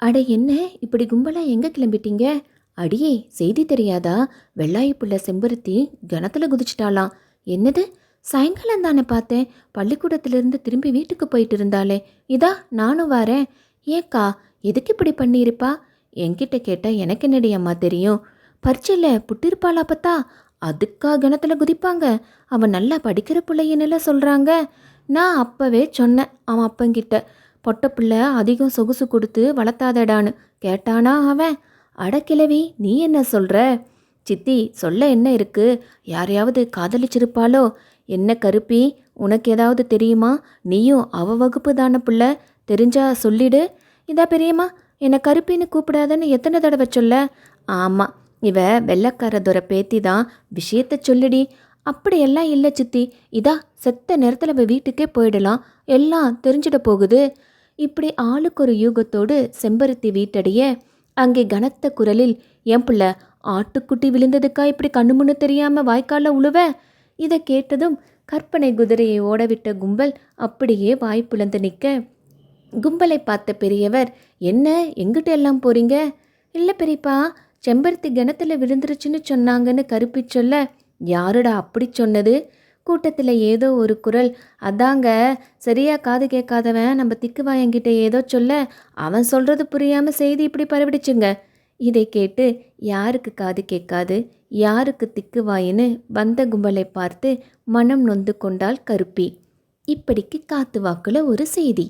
அட என்ன இப்படி கும்பலா எங்க கிளம்பிட்டீங்க? அடியே செய்தி தெரியாதா? வெள்ளாயி புள்ள செம்பருத்தி கிணத்துல குதிச்சிட்டாளாம். என்னது? சாயங்காலம் தானே பார்த்தேன். பள்ளிக்கூடத்திலிருந்து திரும்பி வீட்டுக்கு போயிட்டு இருந்தாளே. இதா நானும் வரேன். ஏக்கா எதுக்கு இப்படி பண்ணியிருப்பா? என்கிட்ட கேட்டா எனக்கு என்னடி அம்மா தெரியும்? பரீட்சையில் புட்டிருப்பாளா பத்தா? அதுக்கா கிணத்துல குதிப்பாங்க? அவன் நல்லா படிக்கிற பிள்ளைன்னு சொல்கிறாங்க. நான் அப்பவே சொன்னேன் அவன் அப்பங்கிட்ட. பொட்ட பிள்ளை அதிகம் சொகுசு கொடுத்து வளர்த்தாதடான்னு. கேட்டானா அவன்? அடக்கிழவி நீ என்ன சொல்ற? சித்தி சொல்ல என்ன இருக்கு? யாரையாவது காதலிச்சிருப்பாளோ? என்ன கருப்பி, உனக்கு ஏதாவது தெரியுமா? நீயும் அவ வகுப்பு தானே புள்ள, தெரிஞ்சா சொல்லிடு. இதா பெரியம்மா, என்னை கருப்பின்னு கூப்பிடாதன்னு எத்தனை தடவை சொல்ல? ஆமாம், இவ வெள்ளக்காரதோர பேத்தி தான். விஷயத்த சொல்லுடி. அப்படியெல்லாம் இல்லை சித்தி. இதா செத்த நேரத்தில் அவள் வீட்டுக்கே போயிடலாம். எல்லாம் தெரிஞ்சிட போகுது. இப்படி ஆளுக்கு ஒரு யூகத்தோடு செம்பருத்தி வீட்டடைய அங்கே கனத்த குரலில், என் புள்ள ஆட்டுக்குட்டி விழுந்ததுக்கா இப்படி கண்ணு முன்னு தெரியாம வாய்க்கால உழுவ? இதை கேட்டதும் கற்பனை குதிரையை ஓடவிட்ட கும்பல் அப்படியே வாய் புலந்து நிற்க, கும்பலை பார்த்த பெரியவர், என்ன எங்கிட்ட எல்லாம் போறீங்க? இல்லை பெரியப்பா, செம்பருத்தி கிணத்துல விழுந்துருச்சுன்னு சொன்னாங்கன்னு கருப்பி சொல்ல, யாருடா அப்படி சொன்னது? கூட்டத்தில் ஏதோ ஒரு குரல், அதாங்க சரியா காது கேட்காதவன் நம்ம திக்குவாயங்கிட்ட ஏதோ சொல்ல, அவன் சொல்கிறது புரியாமல் செய்தி இப்படி பரவிடுச்சுங்க. இதை கேட்டு யாருக்கு காது கேட்காது, யாருக்கு திக்குவாயின்னு வந்த கும்பலை பார்த்து மனம் நொந்து கொண்டாள் கருப்பி. இப்படிக்கு காத்து வாக்குல ஒரு செய்தி.